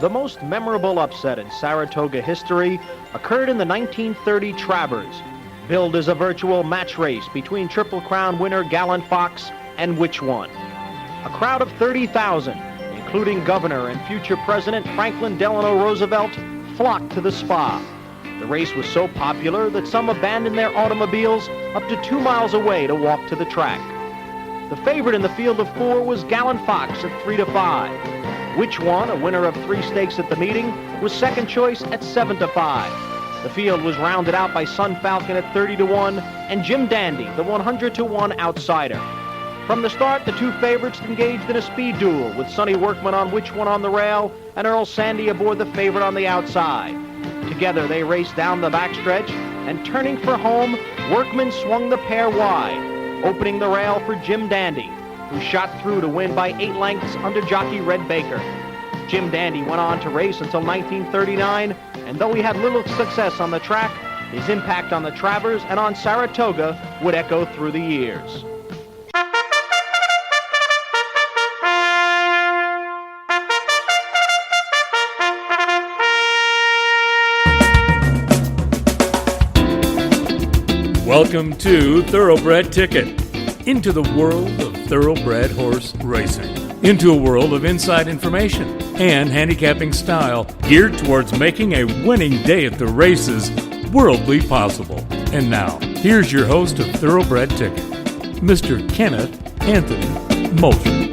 The most memorable upset in Saratoga history occurred in the 1930 Travers, billed as a virtual match race between Triple Crown winner Gallant Fox and Which One. A crowd of 30,000, including Governor and future President Franklin Delano Roosevelt, flocked to the spa. The race was so popular that some abandoned their automobiles up to 2 miles away to walk to the track. The favorite in the field of four was Gallant Fox at 3-5. Which One, a winner of 3 stakes at the meeting, was second choice at 7-5. The field was rounded out by Sun Falcon at 30-1 and Jim Dandy, the 100-1 outsider. From the start, the two favorites engaged in a speed duel with Sonny Workman on Which One on the rail and Earl Sandy aboard the favorite on the outside. Together, they raced down the backstretch, and turning for home, Workman swung the pair wide, opening the rail for Jim Dandy, who shot through to win by 8 lengths under jockey Red Baker. Jim Dandy went on to race until 1939, and though he had little success on the track, his impact on the Travers and on Saratoga would echo through the years. Welcome to Thoroughbred Ticket, into the world of thoroughbred horse racing, into a world of inside information and handicapping style geared towards making a winning day at the races worldly possible. And now, here's your host of Thoroughbred Ticket, Mr. Kenneth Anthony Moultrie.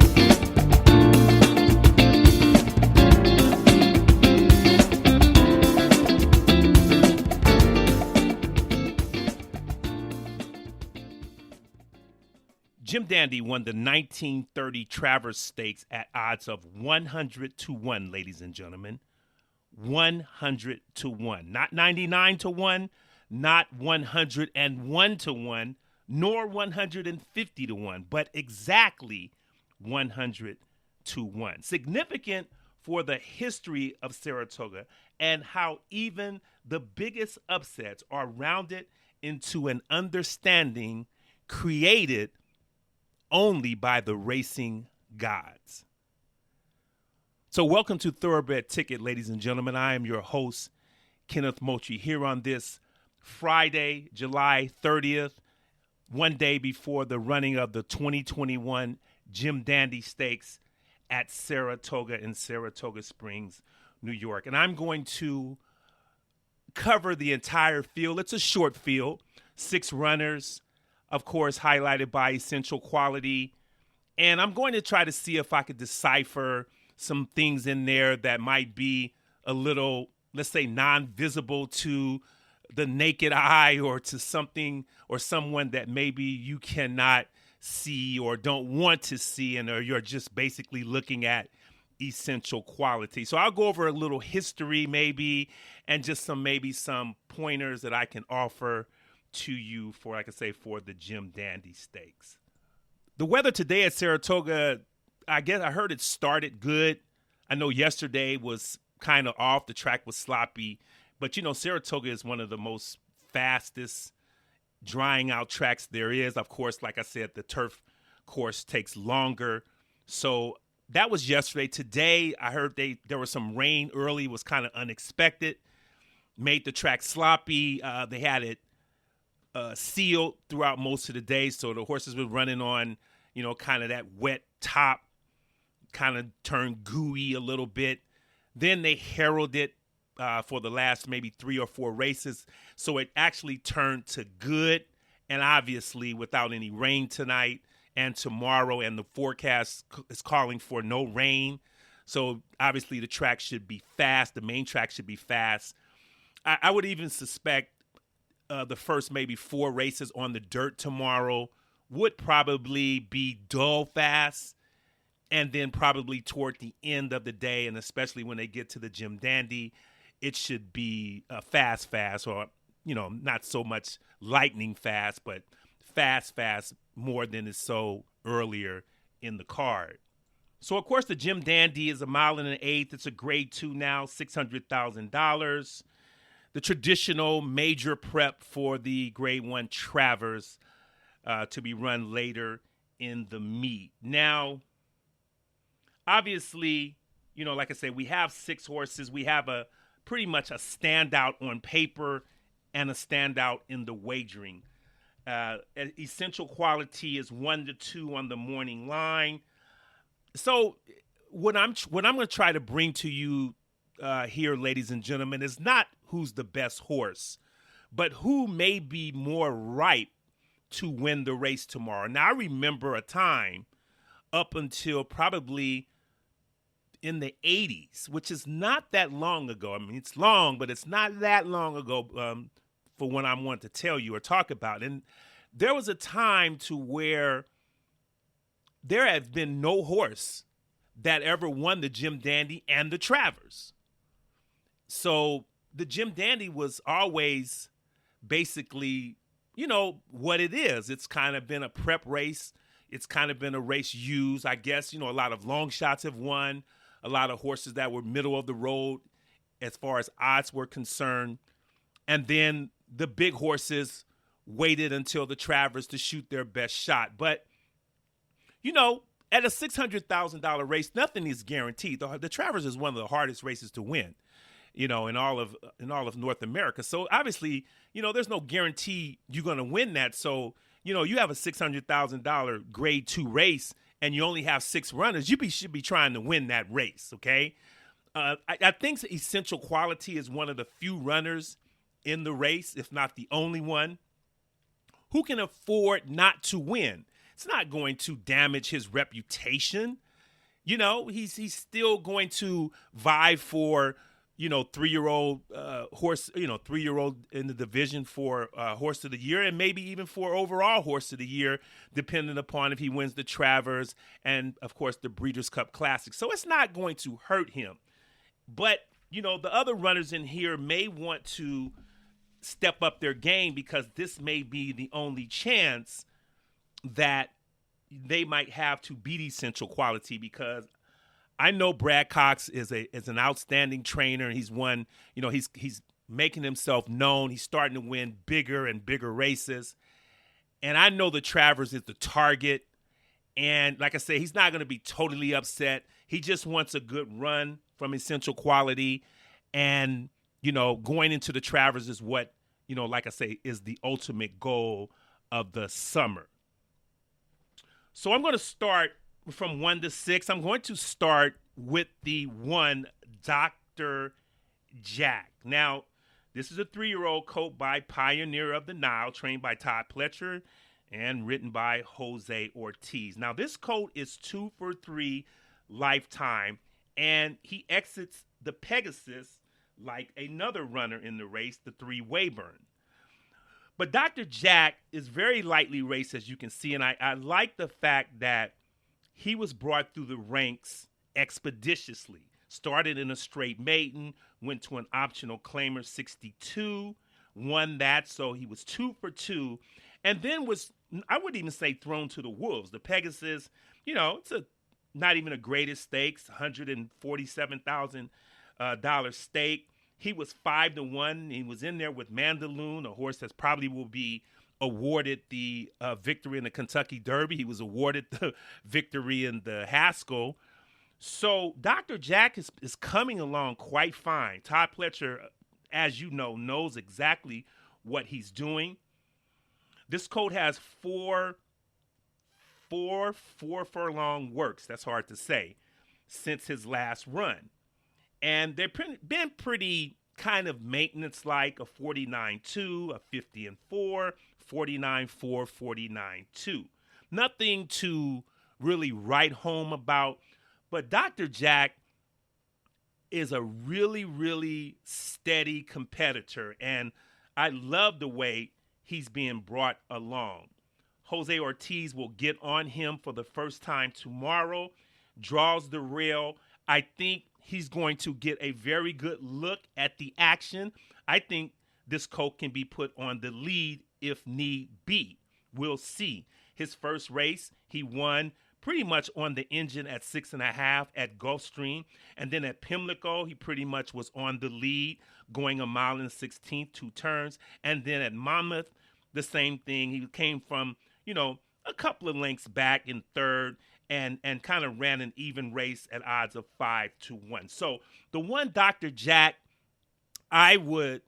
Jim Dandy won the 1930 Travers Stakes at odds of 100-1, ladies and gentlemen. 100-1. Not 99-1, not 101-1, nor 150-1, but exactly 100-1. Significant for the history of Saratoga and how even the biggest upsets are rounded into an understanding created only by the racing gods. So welcome to Thoroughbred Ticket, ladies and gentlemen. I am your host, Kenneth Moultrie, here on this Friday, July 30th, one day before the running of the 2021 Jim Dandy Stakes at Saratoga in Saratoga Springs, New York. And I'm going to cover the entire field. It's a short field, 6 runners, of course, highlighted by Essential Quality. And I'm going to try to see if I could decipher some things in there that might be a little, let's say, non-visible to the naked eye or to something or someone that maybe you cannot see or don't want to see, and or you're just basically looking at Essential Quality. So I'll go over a little history maybe and just some pointers that I can offer to you for, like I say, for the Jim Dandy Stakes. The weather today at Saratoga, I heard it started good. I know yesterday was kind of off. The track was sloppy. But, you know, Saratoga is one of the most fastest drying out tracks there is. Of course, like I said, the turf course takes longer. So that was yesterday. Today, I heard there was some rain early. It was kind of unexpected. Made the track sloppy. They had it sealed throughout most of the day, so the horses were running on, you know, kind of that wet top, kind of turned gooey a little bit. Then they heralded for the last maybe 3 or 4 races, so it actually turned to good. And obviously, without any rain tonight and tomorrow, and the forecast is calling for no rain, so obviously the track should be fast. The main track should be fast. I would even suspect the first maybe 4 races on the dirt tomorrow would probably be dull fast, and then probably toward the end of the day, and especially when they get to the Jim Dandy, it should be fast, or, you know, not so much lightning fast, but fast more than is so earlier in the card. So, of course, the Jim Dandy is 1 1/8 miles. It's a grade 2 now, $600,000. The traditional major prep for the grade 1 Travers to be run later in the meet. Now, obviously, like I said, we have 6 horses. We have a pretty much a standout on paper and a standout in the wagering. Essential Quality is 1-2 on the morning line. So what I'm going to try to bring to you here, ladies and gentlemen, is not who's the best horse, but who may be more ripe to win the race tomorrow. Now, I remember a time up until probably in the 80s, which is not that long ago. I mean, it's long, but it's not that long ago for what I want to tell you or talk about. And there was a time to where there had been no horse that ever won the Jim Dandy and the Travers. So the Jim Dandy was always basically, what it is. It's kind of been a prep race. It's kind of been a race used, I guess. A lot of long shots have won, a lot of horses that were middle of the road as far as odds were concerned. And then the big horses waited until the Travers to shoot their best shot. But, at a $600,000 race, nothing is guaranteed. The Travers is one of the hardest races to win, in all of North America. So obviously, there's no guarantee you're going to win that. So, you have a $600,000 grade 2 race and you only have 6 runners, should be trying to win that race, okay? I think Essential Quality is one of the few runners in the race, if not the only one, who can afford not to win. It's not going to damage his reputation. He's still going to vie for, 3-year-old horse, 3-year-old in the division for Horse of the Year, and maybe even for overall Horse of the Year, depending upon if he wins the Travers and, of course, the Breeders' Cup Classic. So it's not going to hurt him. But, the other runners in here may want to step up their game because this may be the only chance that they might have to beat Essential Quality, because I know Brad Cox is an outstanding trainer. He's won, he's making himself known. He's starting to win bigger and bigger races. And I know the Travers is the target. And like I said, he's not going to be totally upset. He just wants a good run from Essential Quality. And, going into the Travers is what, like I say, is the ultimate goal of the summer. So I'm going to start from 1 to 6. I'm going to start with the 1, Dr. Jack. Now, this is a 3-year-old colt by Pioneer of the Nile, trained by Todd Pletcher and written by Jose Ortiz. Now, this colt is 2 for 3 lifetime, and he exits the Pegasus like another runner in the race, the 3 Weyburn. But Dr. Jack is very lightly raced, as you can see, and I like the fact that he was brought through the ranks expeditiously. Started in a straight maiden, went to an optional claimer 62, won that, so he was 2 for 2, and then was, I wouldn't even say thrown to the wolves. The Pegasus, it's not even a greatest stakes, $147,000 stake. He was 5-1. He was in there with Mandaloon, a horse that probably will be awarded the victory in the Kentucky Derby. He was awarded the victory in the Haskell. So Dr. Jack is coming along quite fine. Todd Pletcher, as you know, knows exactly what he's doing. This colt has four furlong works. That's hard to say, since his last run. And they've been pretty kind of maintenance-like, a 49-2, a 50-4, 49-4, 49-2. Nothing to really write home about. But Dr. Jack is a really, really steady competitor, and I love the way he's being brought along. Jose Ortiz will get on him for the first time tomorrow, draws the rail. I think he's going to get a very good look at the action. I think this colt can be put on the lead if need be. We'll see. His first race, he won pretty much on the engine at 6.5 at Gulfstream. And then at Pimlico, he pretty much was on the lead, going 1 mile and 16th, 2 turns. And then at Monmouth, the same thing. He came from, a couple of lengths back in third and kind of ran an even race at odds of 5-1. So the one Dr. Jack, I would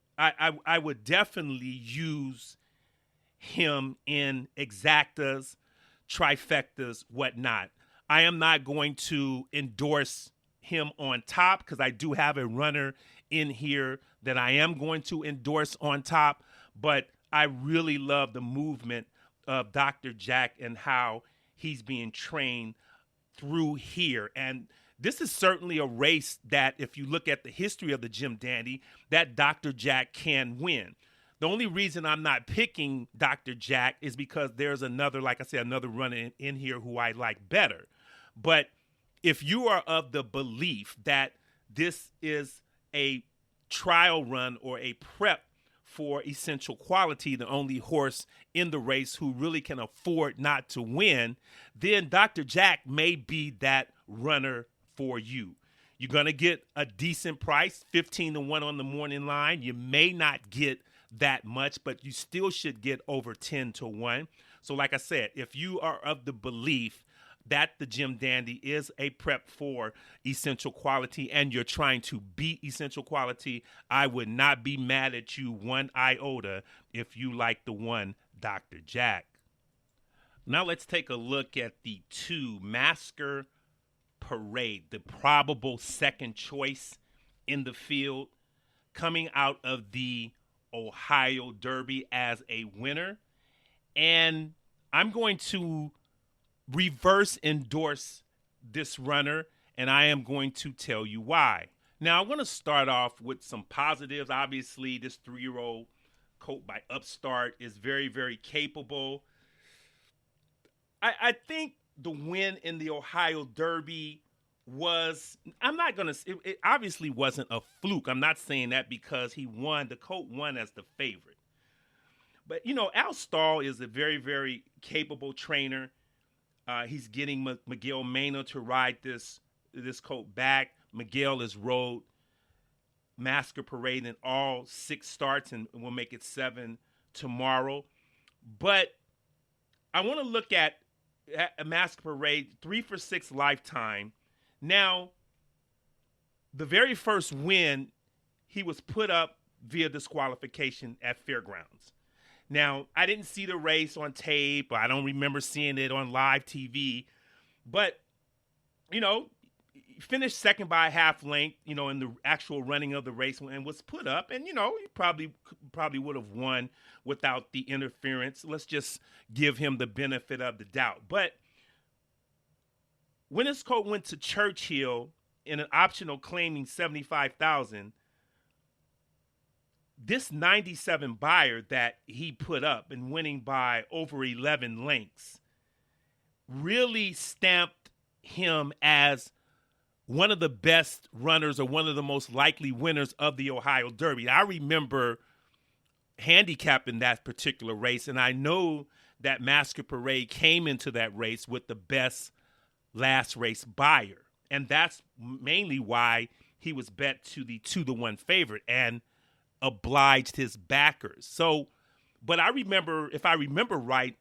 definitely use him in exactas, trifectas, whatnot. I am not going to endorse him on top because I do have a runner in here that I am going to endorse on top, but I really love the movement of Dr. Jack and how he's being trained through here. And this is certainly a race that, if you look at the history of the Jim Dandy, that Dr. Jack can win. The only reason I'm not picking Dr. Jack is because there's another, like I said, another runner in here who I like better. But if you are of the belief that this is a trial run or a prep for Essential Quality, the only horse in the race who really can afford not to win, then Dr. Jack may be that runner for you. You're going to get a decent price, 15-1 on the morning line. You may not get that much, but you still should get over 10-1. So like I said, if you are of the belief that the Jim Dandy is a prep for Essential Quality and you're trying to beat Essential Quality, I would not be mad at you one iota if you like the one Dr. Jack. Now let's take a look at the 2 Masker Parade, the probable second choice in the field, coming out of the Ohio Derby as a winner. And I'm going to reverse endorse this runner, and I am going to tell you why. Now, I'm going to start off with some positives. Obviously, this 3-year-old colt by Upstart is very, very capable. I think the win in the Ohio Derby was, it obviously wasn't a fluke. I'm not saying that because the colt won as the favorite. But, Al Stahl is a very, very capable trainer. He's getting Miguel Mena to ride this colt back. Miguel has rode Masker Parade in all 6 starts, and we'll make it 7 tomorrow. But I want to look at a Masker Parade, 3 for 6 lifetime. Now, the very first win, he was put up via disqualification at Fairgrounds. Now, I didn't see the race on tape. I don't remember seeing it on live TV. But, he finished second by a half length, in the actual running of the race and was put up. And, he probably would have won without the interference. Let's just give him the benefit of the doubt. But when this colt went to Churchill in an optional claiming $75,000, this 97 buyer that he put up and winning by over 11 lengths really stamped him as one of the best runners or one of the most likely winners of the Ohio Derby. I remember handicapping that particular race, and I know that Masker Parade came into that race with the best last race buyer. And that's mainly why he was bet to the 2-1 favorite and obliged his backers. So, but I remember, if I remember right,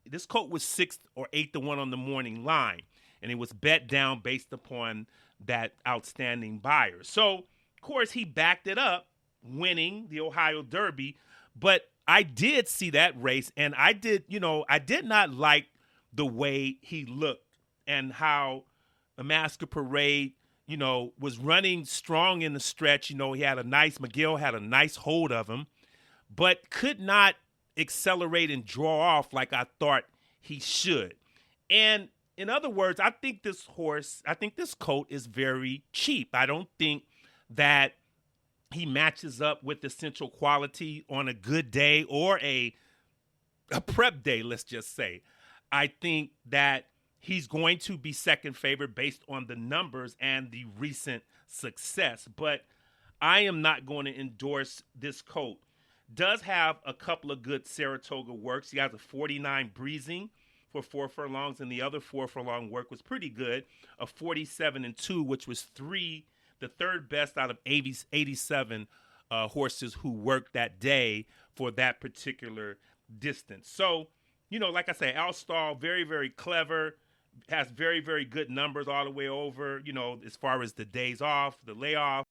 this colt was 6 or 8-1 on the morning line, and it was bet down based upon that outstanding buyer. So, of course, he backed it up, winning the Ohio Derby. But I did see that race, and I did not like the way he looked and how a Masker Parade, was running strong in the stretch. Miguel had a nice hold of him, but could not accelerate and draw off like I thought he should. And in other words, I think this colt is very cheap. I don't think that he matches up with Essential Quality on a good day or a prep day, let's just say. I think that he's going to be second favorite based on the numbers and the recent success. But I am not going to endorse this colt. Does have a couple of good Saratoga works. He has a 49 breezing for 4 furlongs, and the other 4 furlong work was pretty good. A 47-2, which was the third best out of 87 horses who worked that day for that particular distance. So, like I say, Al Stahl, very, very clever. has very, very good numbers all the way over, as far as the days off, the layoff.